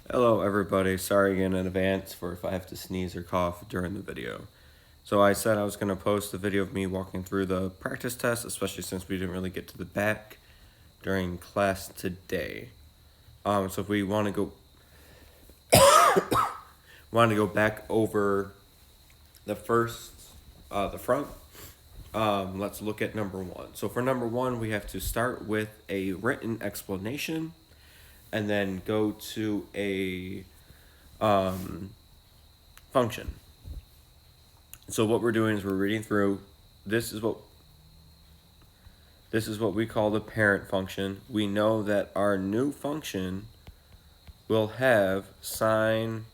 Hello everybody, sorry again in advance for if I have to sneeze or cough during the video. So I said I was going to post a video of me walking through the practice test, especially since we didn't really get to the back during class today. So if we want to go back over the front, let's look at number one. So for number one, we have to start with a written explanation and then go to a function. So what we're doing is we're reading through. This is what we call the parent function. We know that our new function will have sign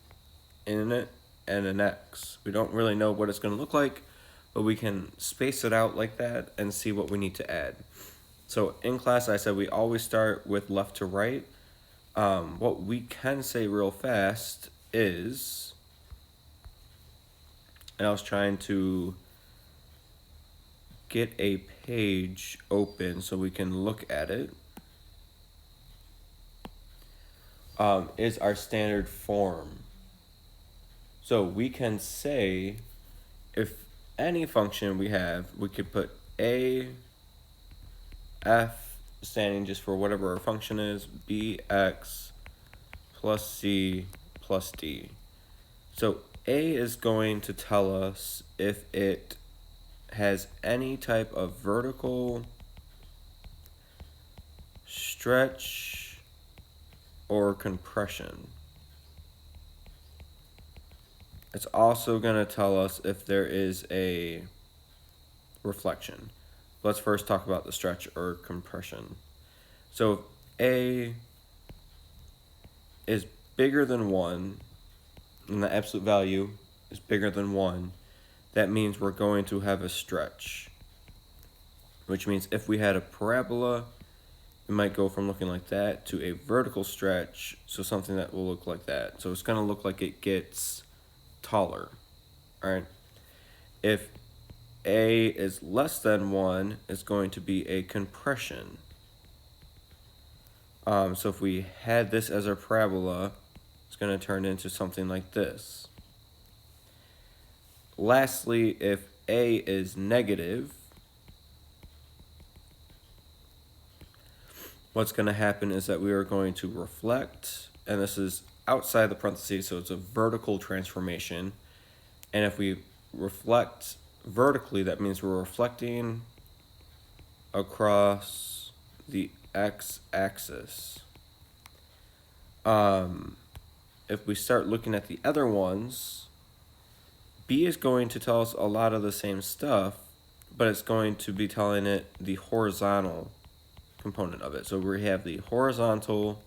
in it and an x. We don't really know what it's going to look like, but we can space it out like that and see what we need to add. So in class, I said we always start with left to right. What we can say real fast is, and I was trying to get a page open so we can look at it, is our standard form. So we can say, if any function we have, we could put a, f, standing just for whatever our function is, bx plus c plus d. So a is going to tell us if it has any type of vertical, stretch, or compression. It's also going to tell us if there is a reflection. Let's first talk about the stretch or compression. So if A is bigger than 1, and the absolute value is bigger than 1, that means we're going to have a stretch. Which means if we had a parabola, it might go from looking like that to a vertical stretch, so something that will look like that. So it's going to look like it gets taller, all right? If A is less than 1, it's going to be a compression. So if we had this as our parabola, it's going to turn into something like this. Lastly, if A is negative, what's going to happen is that we are going to reflect, and this is outside the parentheses, so it's a vertical transformation. And if we reflect vertically, that means we're reflecting across the x-axis. If we start looking at the other ones, B is going to tell us a lot of the same stuff, but it's going to be telling it the horizontal component of it. So we have the horizontal,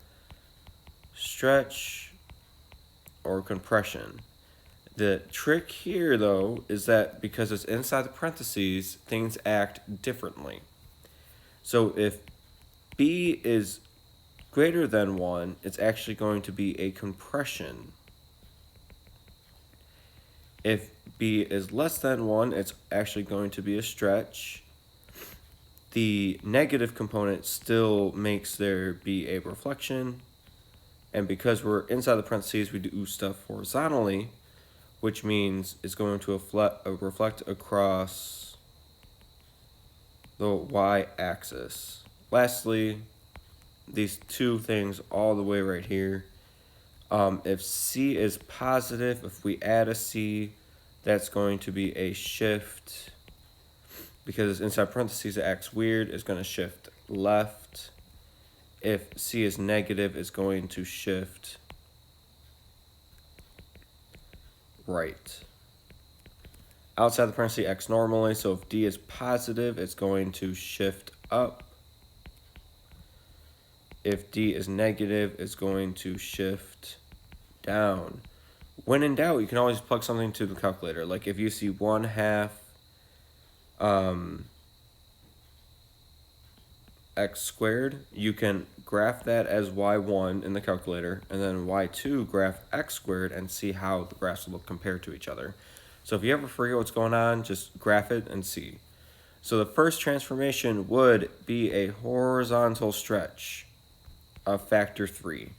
stretch, or compression. The trick here, though, is that because it's inside the parentheses, things act differently. So if B is greater than 1, it's actually going to be a compression. If B is less than 1, it's actually going to be a stretch. The negative component still makes there be a reflection. And because we're inside the parentheses, we do stuff horizontally, which means it's going to reflect across the y-axis. Lastly, these two things all the way right here. If C is positive, if we add a C, that's going to be a shift. Because inside parentheses, it acts weird, it's going to shift left. If C is negative, it's going to shift right. Outside the parentheses, X normally, so if D is positive, it's going to shift up. If D is negative, it's going to shift down. When in doubt, you can always plug something to the calculator. Like if you see 1/2 x squared, you can graph that as y1 in the calculator, and then y2 graph x squared and see how the graphs will look compared to each other. So if you ever forget what's going on, just graph it and see. So the first transformation would be a horizontal stretch of factor 3.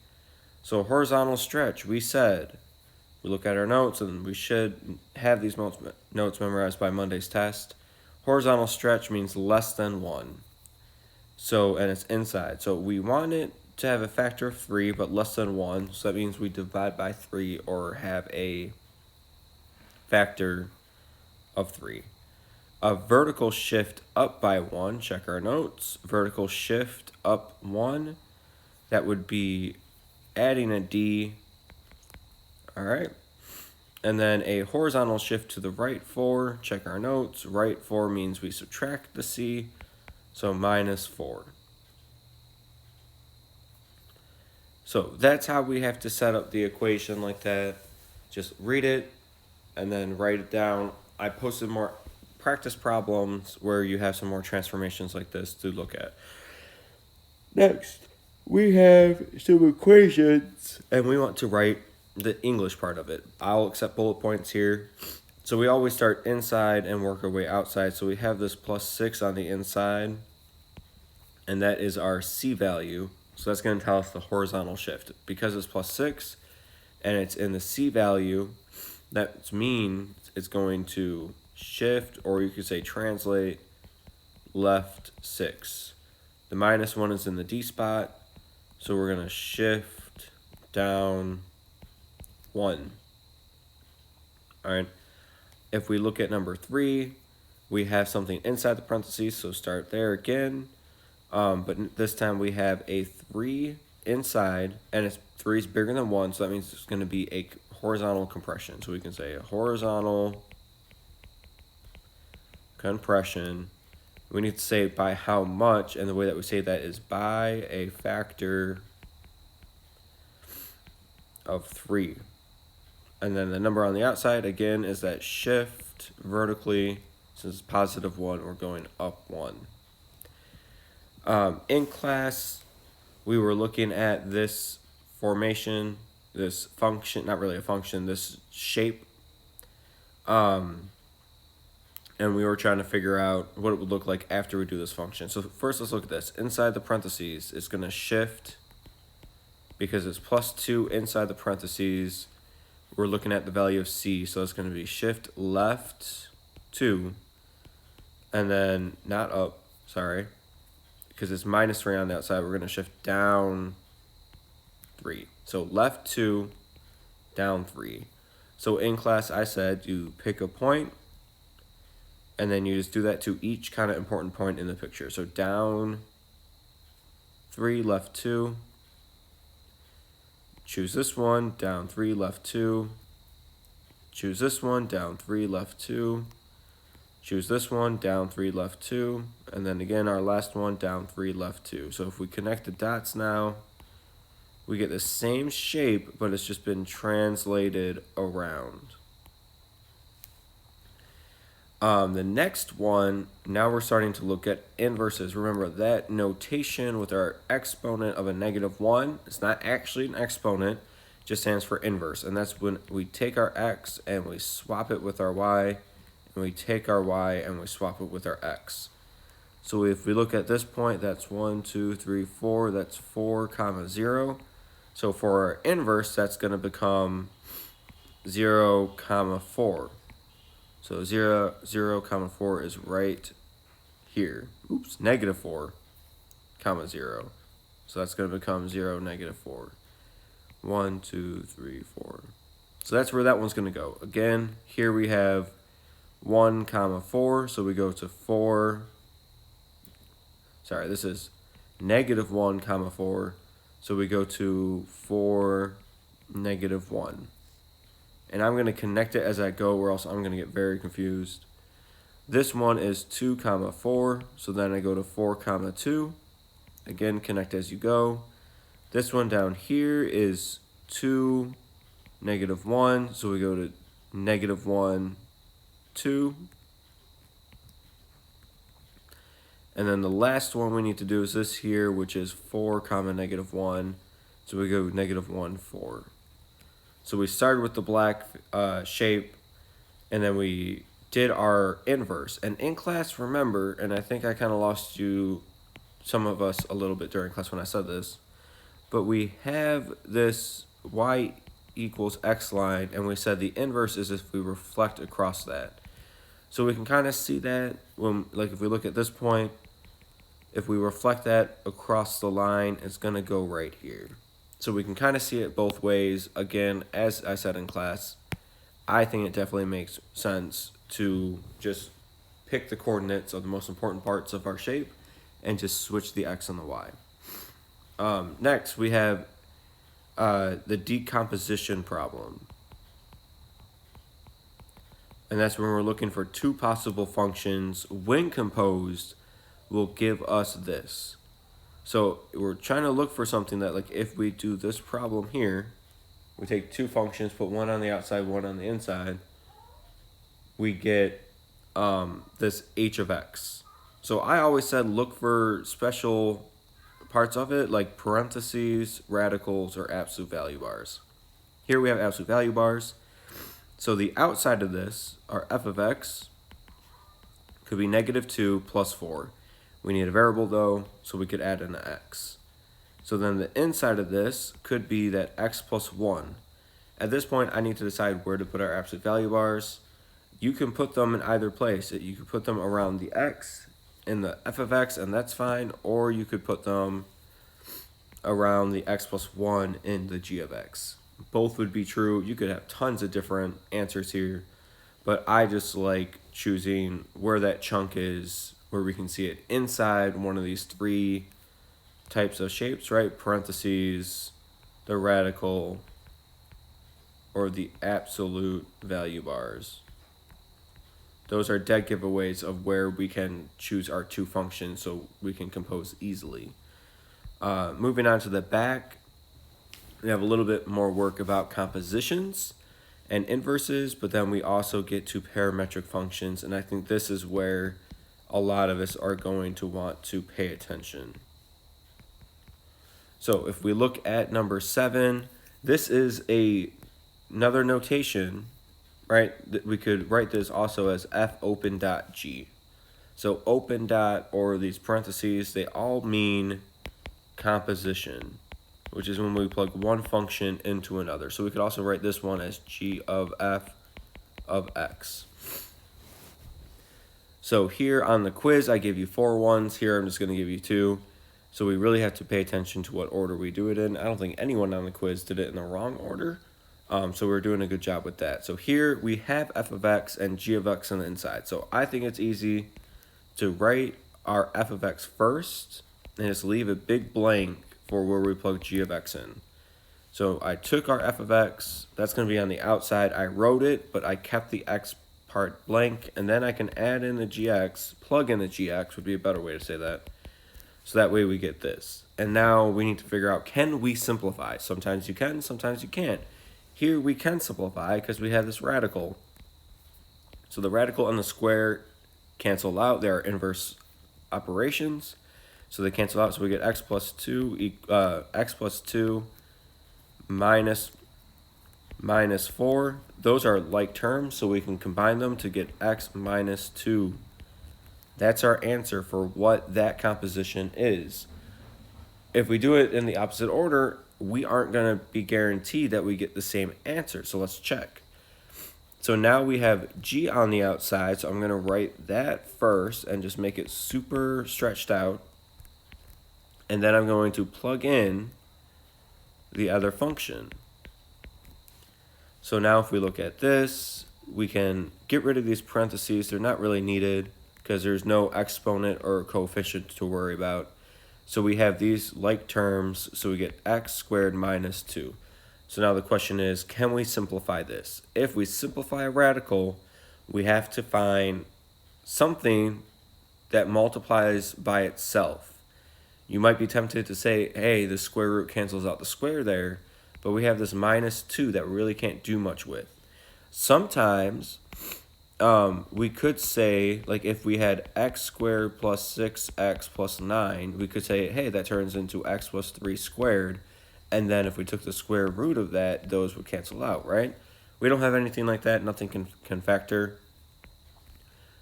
So horizontal stretch, we said, we look at our notes and we should have these notes memorized by Monday's test. Horizontal stretch means less than 1. So, and it's inside. So we want it to have a factor of 3, but less than 1. So that means we divide by 3 or have a factor of 3. A vertical shift up by 1, check our notes. Vertical shift up 1, that would be adding a D. All right. And then a horizontal shift to the right 4, check our notes. Right 4 means we subtract the C, so minus 4. So that's how we have to set up the equation like that. Just read it and then write it down. I posted more practice problems where you have some more transformations like this to look at. Next, we have some equations and we want to write the English part of it. I'll accept bullet points here. So we always start inside and work our way outside. So we have this plus 6 on the inside, and that is our C value. So that's going to tell us the horizontal shift. Because it's plus 6 and it's in the C value, that means it's going to shift, or you could say translate, left 6. The minus 1 is in the D spot, so we're going to shift down 1. All right. If we look at number 3, we have something inside the parentheses, so start there again. But this time we have a 3 inside, and 3 is bigger than 1, so that means it's going to be a horizontal compression. So we can say a horizontal compression. We need to say by how much, and the way that we say that is by a factor of 3. And then the number on the outside, again, is that shift vertically. Since it's positive 1, we're going up 1. In class, we were looking at this formation, this function, not really a function, this shape. And we were trying to figure out what it would look like after we do this function. So first, let's look at this. Inside the parentheses, it's going to shift because it's plus 2 inside the parentheses. We're looking at the value of C, so it's going to be shift left 2, and then not up, sorry, because it's minus 3 on the outside. We're going to shift down 3. So left 2, down 3. So in class, I said you pick a point, and then you just do that to each kind of important point in the picture. So down 3, left 2. Choose this one, down 3, left 2. Choose this one, down 3, left 2. Choose this one, down 3, left 2. And then again, our last one, down 3, left 2. So if we connect the dots now, we get the same shape, but it's just been translated around. The next one, now we're starting to look at inverses. Remember that notation with our exponent of a negative 1, it's not actually an exponent, it just stands for inverse. And that's when we take our x and we swap it with our y, and we take our y and we swap it with our x. So if we look at this point, that's 1, 2, 3, 4, that's 4, 0. So for our inverse, that's going to become 0, 4. So 0, 4 is right here. Oops, negative 4, 0. So that's going to become 0, negative 4. 1, 2, 3, 4. So that's where that one's going to go. Again, here we have 1, 4. So we go to 4. Sorry, this is negative 1, 4. So we go to 4, negative 1. And I'm going to connect it as I go, or else I'm going to get very confused. This one is 2, 4. So then I go to 4, 2. Again, connect as you go. This one down here is 2, negative 1. So we go to negative 1, 2. And then the last one we need to do is this here, which is 4, negative 1. So we go negative 1, 4. So we started with the black shape, and then we did our inverse. And in class, remember, and I think I kind of lost you, some of us, a little bit during class when I said this, but we have this y equals x line, and we said the inverse is if we reflect across that. So we can kind of see that when, like, if we look at this point, if we reflect that across the line, it's going to go right here. So we can kind of see it both ways. Again, as I said in class, I think it definitely makes sense to just pick the coordinates of the most important parts of our shape and just switch the x and the y. Next, we have the decomposition problem. And that's when we're looking for two possible functions. When composed, will give us this. So we're trying to look for something that, like, if we do this problem here, we take two functions, put one on the outside, one on the inside, we get this h of x. So I always said look for special parts of it, like parentheses, radicals, or absolute value bars. Here we have absolute value bars. So the outside of this, our f of x, could be -2 plus 4. We need a variable though, so we could add an x. So then the inside of this could be that x plus 1. At this point, I need to decide where to put our absolute value bars. You can put them in either place. You could put them around the x in the f of x, and that's fine, or you could put them around the x plus 1 in the g of x. Both would be true. You could have tons of different answers here, but I just like choosing where that chunk is, where we can see it inside one of these three types of shapes, right? Parentheses, the radical, or the absolute value bars. Those are dead giveaways of where we can choose our two functions so we can compose easily. Moving on to the back, we have a little bit more work about compositions and inverses, but then we also get to parametric functions, and I think this is where a lot of us are going to want to pay attention. So if we look at number 7, this is another notation, right? We could write this also as f open dot g. So open dot, or these parentheses, they all mean composition, which is when we plug one function into another. So we could also write this one as g of f of x. So here on the quiz, I give you 4 ones. Here I'm just going to give you 2. So we really have to pay attention to what order we do it in. I don't think anyone on the quiz did it in the wrong order. So we're doing a good job with that. So here we have f of x and g of x on the inside. So I think it's easy to write our f of x first and just leave a big blank for where we plug g of x in. So I took our f of x, that's going to be on the outside. I wrote it, but I kept the x part blank, and then I can add in the gx, plug in the gx would be a better way to say that. So that way we get this. And now we need to figure out, can we simplify? Sometimes you can, sometimes you can't. Here we can simplify because we have this radical. So the radical and the square cancel out. There are inverse operations. So they cancel out. So we get x plus 2 minus 4. Those are like terms, so we can combine them to get x minus 2. That's our answer for what that composition is. If we do it in the opposite order, we aren't going to be guaranteed that we get the same answer. So let's check. So now we have g on the outside, so I'm going to write that first and just make it super stretched out. And then I'm going to plug in the other function. So now if we look at this, we can get rid of these parentheses. They're not really needed because there's no exponent or coefficient to worry about. So we have these like terms, so we get x squared minus 2. So now the question is, can we simplify this? If we simplify a radical, we have to find something that multiplies by itself. You might be tempted to say, hey, the square root cancels out the square there, but we have this minus 2 that we really can't do much with. Sometimes we could say, like if we had x squared plus 6x plus 9, we could say, hey, that turns into x plus 3 squared. And then if we took the square root of that, those would cancel out, right? We don't have anything like that. Nothing can factor.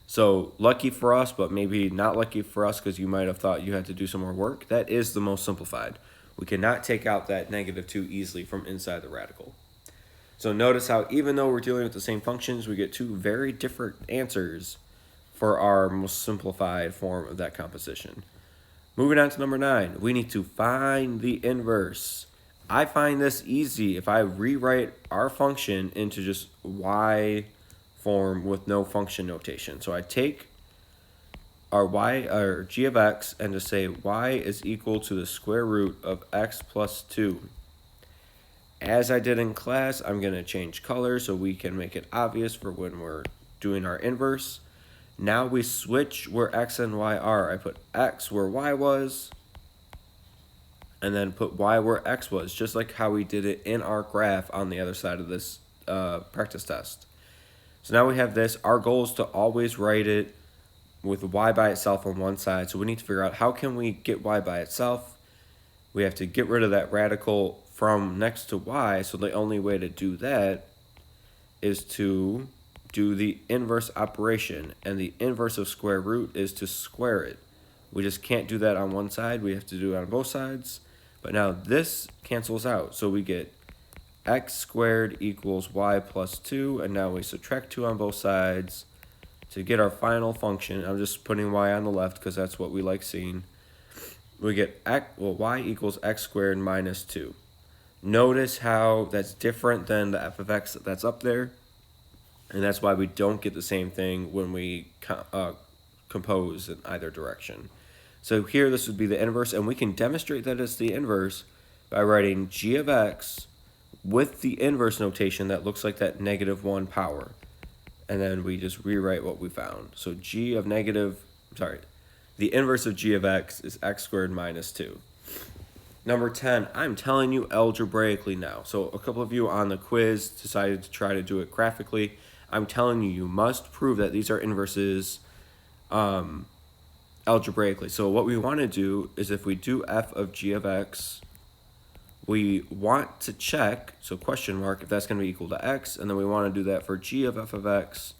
So lucky for us, but maybe not lucky for us because you might have thought you had to do some more work. That is the most simplified. We cannot take out that -2 easily from inside the radical. So notice how even though we're dealing with the same functions, we get two very different answers for our most simplified form of that composition. Moving on to number 9, we need to find the inverse. I find this easy if I rewrite our function into just y form with no function notation. So I take our g of x and just say y is equal to the square root of x plus 2. As I did in class, I'm going to change color so we can make it obvious for when we're doing our inverse. Now we switch where x and y are. I put x where y was, and then put y where x was, just like how we did it in our graph on the other side of this practice test. So now we have this. Our goal is to always write it with y by itself on one side. So we need to figure out how can we get y by itself. We have to get rid of that radical from next to y. So the only way to do that is to do the inverse operation. And the inverse of square root is to square it. We just can't do that on one side. We have to do it on both sides. But now this cancels out. So we get x squared equals y plus 2. And now we subtract 2 on both sides to get our final function. I'm just putting y on the left because that's what we like seeing. We get y equals x squared minus 2. Notice how that's different than the f of x that's up there. And that's why we don't get the same thing when we compose in either direction. So here this would be the inverse, and we can demonstrate that it's the inverse by writing g of x with the inverse notation that looks like that -1 power. And then we just rewrite what we found. So the inverse of g of x is x squared minus 2. Number 10, I'm telling you algebraically now. So a couple of you on the quiz decided to try to do it graphically. I'm telling you, you must prove that these are inverses algebraically. So what we want to do is if we do f of g of x, we want to check, so question mark, if that's going to be equal to x, and then we want to do that for g of f of x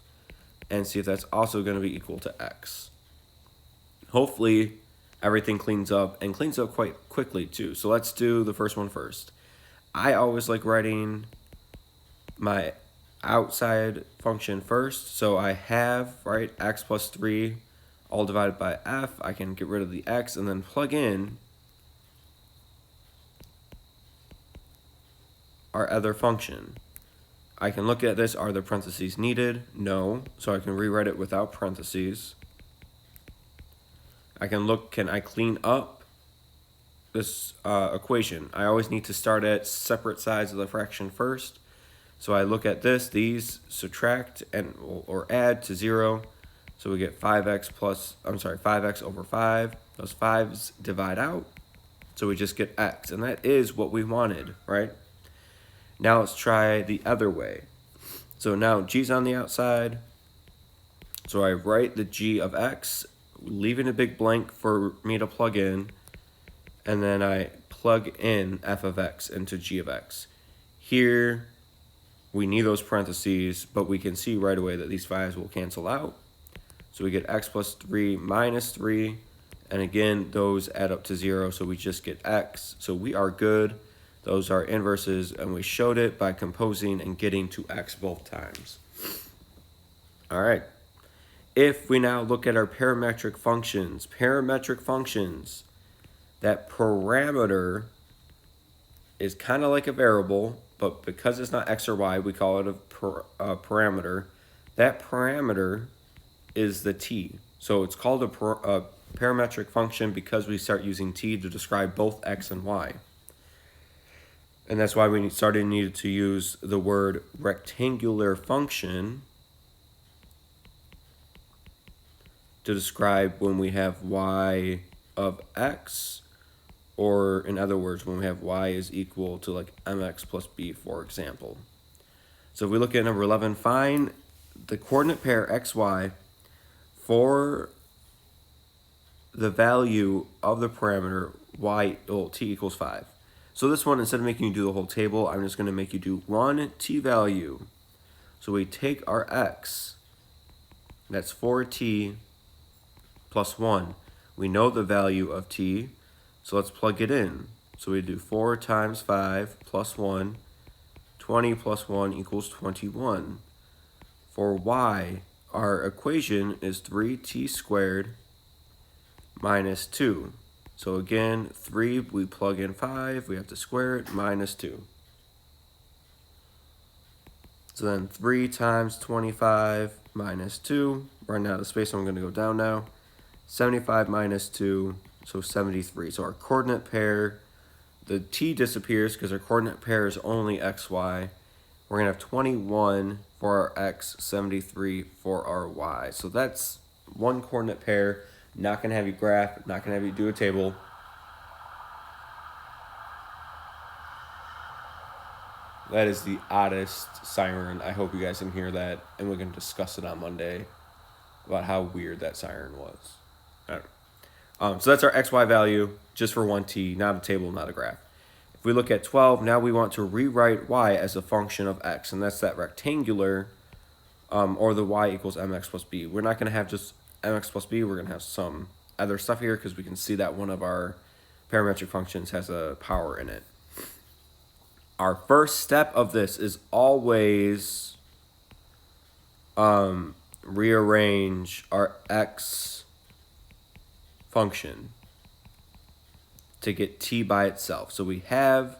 and see if that's also going to be equal to x. Hopefully everything cleans up and cleans up quite quickly too. So let's do the first one first. I always like writing my outside function first. So I have, right, x plus 3 all divided by f. I can get rid of the x and then plug in our other function. I can look at this. Are the parentheses needed? No. So I can rewrite it without parentheses. I can look, can I clean up this equation? I always need to start at separate sides of the fraction first. So I look at this, these subtract or add to 0. So we get 5x over 5. Those 5's divide out. So we just get x, and that is what we wanted, right? Now let's try the other way. So now g's on the outside. So I write the g of x, leaving a big blank for me to plug in, and then I plug in f of x into g of x. Here, we need those parentheses, but we can see right away that these 5's will cancel out. So we get x plus 3 minus 3, and again, those add up to 0, so we just get x. So we are good. Those are inverses, and we showed it by composing and getting to x both times. All right. If we now look at our parametric functions, that parameter is kind of like a variable, but because it's not x or y, we call it a parameter. That parameter is the t. So it's called a parametric function because we start using t to describe both x and y. And that's why we needed to use the word rectangular function to describe when we have y of x, or in other words, when we have y is equal to like mx plus b, for example. So if we look at number 11, find the coordinate pair xy for the value of the parameter t equals 5. So this one, instead of making you do the whole table, I'm just going to make you do one t value. So we take our x, that's 4t plus 1. We know the value of t, so let's plug it in. So we do 4 times 5 plus 1. 20 plus 1 equals 21. For y, our equation is 3t squared minus 2. So again, 3, we plug in 5, we have to square it, minus 2. So then 3 times 25 minus 2. Running out of space, so I'm going to go down now. 75 minus 2, so 73. So our coordinate pair, the t disappears because our coordinate pair is only x, y. We're going to have 21 for our x, 73 for our y. So that's one coordinate pair. Not going to have you graph, not going to have you do a table. That is the oddest siren. I hope you guys can hear that, and we can discuss it on Monday about how weird that siren was. All right. So that's our xy value just for 1t, not a table, not a graph. If we look at 12, now we want to rewrite y as a function of x, and that's that rectangular, or the y equals mx plus b. We're not going to have just mx plus b. We're going to have some other stuff here because we can see that one of our parametric functions has a power in it. Our first step of this is always rearrange our x function to get t by itself. So we have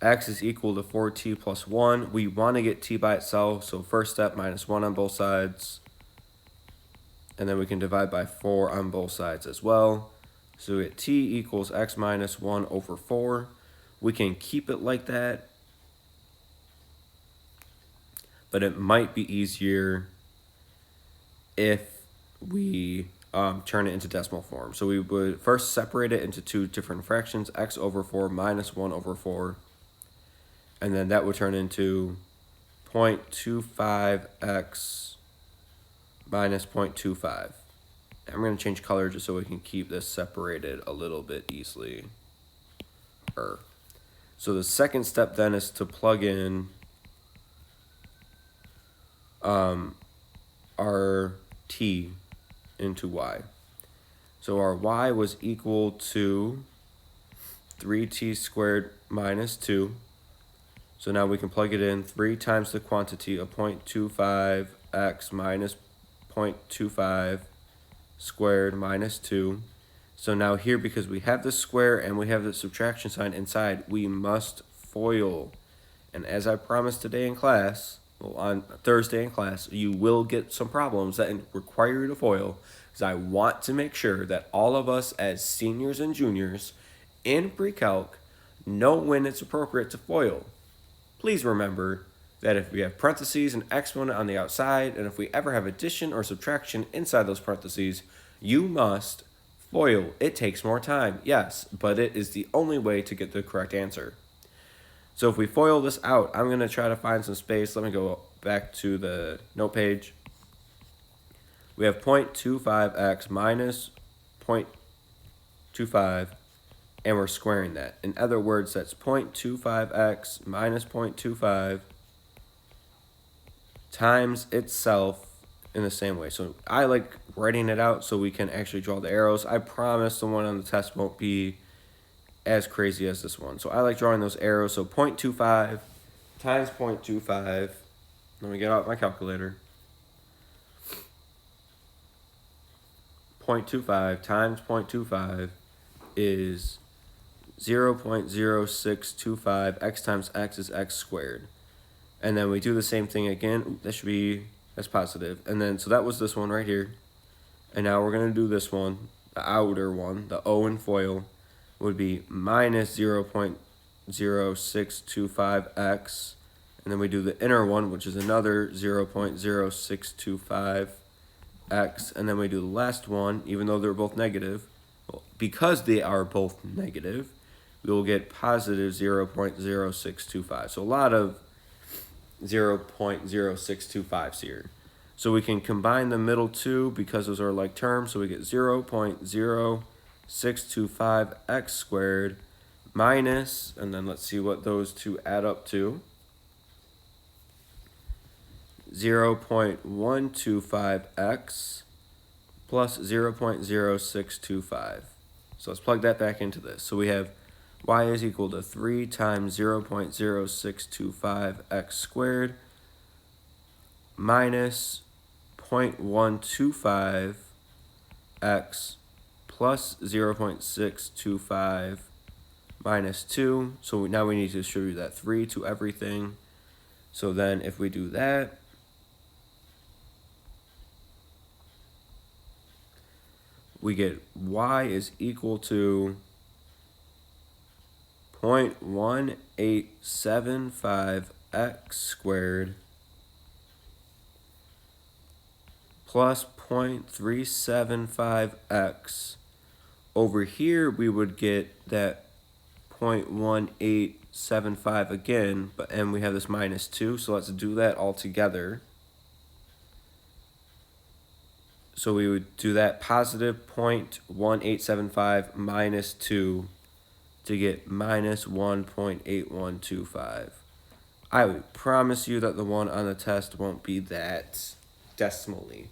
x is equal to 4t plus 1. We want to get t by itself, so first step, minus 1 on both sides. And then we can divide by 4 on both sides as well. So we get t equals x minus 1 over 4. We can keep it like that, but it might be easier if we turn it into decimal form. So we would first separate it into two different fractions, x over 4 minus 1 over 4. And then that would turn into 0.25x minus 0.25. And I'm going to change color just so we can keep this separated a little bit easily. So the second step then is to plug in our t into y. So our y was equal to 3t squared minus 2. So now we can plug it in 3 times the quantity of 0.25x minus 0.25 squared minus 2. So now here, because we have the square and we have the subtraction sign inside, we must FOIL. And as I promised today in class, well, on Thursday in class, you will get some problems that require you to FOIL, because I want to make sure that all of us as seniors and juniors in pre-calc know when it's appropriate to FOIL. Please remember that if we have parentheses and exponent on the outside, and if we ever have addition or subtraction inside those parentheses, you must FOIL. It takes more time, yes, but it is the only way to get the correct answer. So if we FOIL this out, I'm going to try to find some space. Let me go back to the note page. We have 0.25x minus 0.25, and we're squaring that. In other words, that's 0.25x minus 0.25 times itself in the same way. So I like writing it out so we can actually draw the arrows. I promise the one on the test won't be as crazy as this one. So I like drawing those arrows. So 0.25 times 0.25. Let me get out my calculator. 0.25 times 0.25 is 0.0625. X times x is x squared. And then we do the same thing again. Ooh, that should be, that's positive. And then, so that was this one right here. And now we're going to do this one, the outer one, the O in FOIL would be minus 0.0625x. And then we do the inner one, which is another 0.0625x. And then we do the last one, even though they're both negative. Well, because they are both negative, we will get positive 0.0625. So a lot of 0.0625s here. So we can combine the middle two because those are like terms. So we get 0.0625x squared minus, and then let's see what those two add up to. 0.125x plus 0.0625. So let's plug that back into this. So we have y is equal to 3 times 0.0625x squared minus 0.125x plus 0.625 minus 2. So now we need to distribute that 3 to everything. So then if we do that, we get y is equal to 0.1875x squared plus 0.375x. Over here, we would get that 0.1875 again, and we have this minus 2, so let's do that all together. So we would do that positive 0.1875 minus 2 to get minus 1.8125. I would promise you that the one on the test won't be that decimally.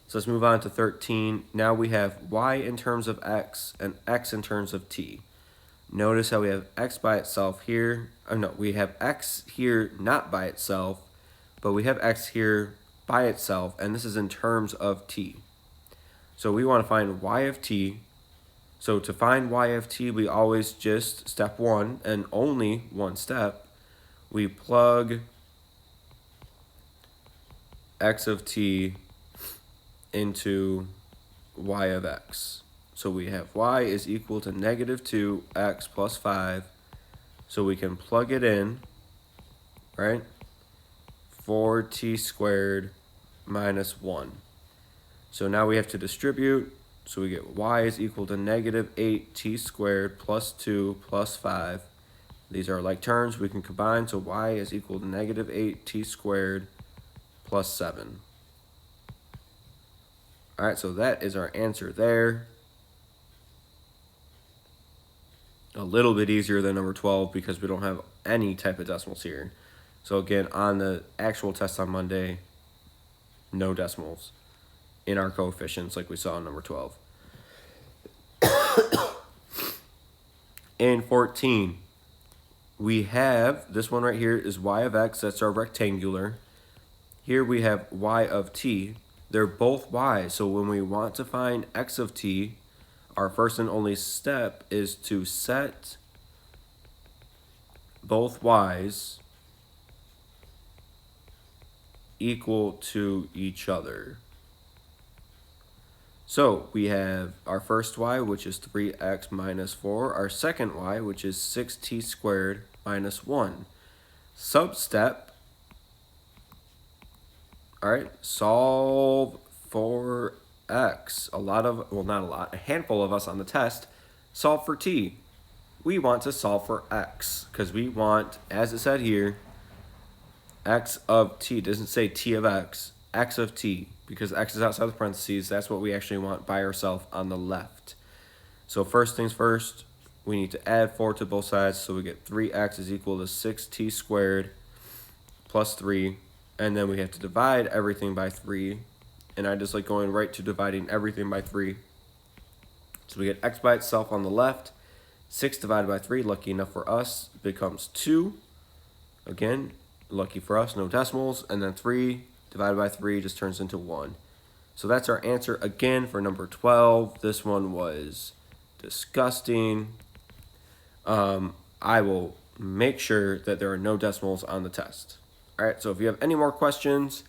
So let's move on to 13. Now we have y in terms of x and x in terms of t. Notice how we have x by itself here. Oh no, we have x here not by itself, but we have x here by itself, and this is in terms of t. So we want to find y of t. So to find y of t, we always just, step one, and only one step, we plug x of t into y of x. So we have y is equal to negative 2x plus 5. So we can plug it in, right? 4t squared minus 1. So now we have to distribute. So we get y is equal to negative 8t squared plus 2 plus 5. These are like terms we can combine. So y is equal to negative 8t squared plus 7. All right, so that is our answer there. A little bit easier than number 12 because we don't have any type of decimals here. So again, on the actual test on Monday, no decimals in our coefficients like we saw in number 12. In 14, we have, this one right here is y of x, that's our rectangular. Here we have y of t. They're both y, so when we want to find x of t, our first and only step is to set both y's equal to each other. So we have our first y, which is 3x minus 4, our second y, which is 6t squared minus 1. Substep, all right, solve for x. A handful of us on the test solve for t. We want to solve for x because we want, as it said here, x of t. It doesn't say t of x of t, because x is outside the parentheses. That's what we actually want by ourselves on the left. So first things first, we need to add 4 to both sides, so we get 3x is equal to 6t squared plus 3, and then we have to divide everything by 3, and I just like going right to dividing everything by 3. So we get x by itself on the left, 6 divided by 3, lucky enough for us, becomes 2. Again, lucky for us, no decimals, and then 3 divided by 3 just turns into 1. So that's our answer again for number 12. This one was disgusting. I will make sure that there are no decimals on the test. All right, so if you have any more questions,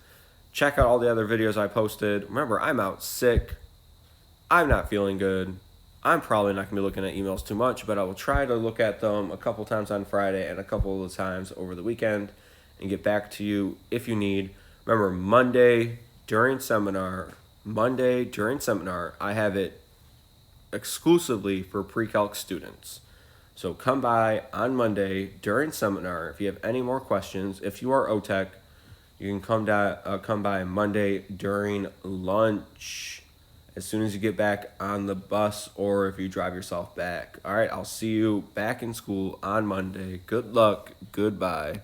check out all the other videos I posted. Remember, I'm out sick. I'm not feeling good. I'm probably not going to be looking at emails too much, but I will try to look at them a couple times on Friday and a couple of times over the weekend and get back to you if you need. Remember, Monday during seminar, I have it exclusively for pre-calc students. So come by on Monday during seminar. If you have any more questions, if you are OTEC, you can come by Monday during lunch as soon as you get back on the bus or if you drive yourself back. All right, I'll see you back in school on Monday. Good luck. Goodbye.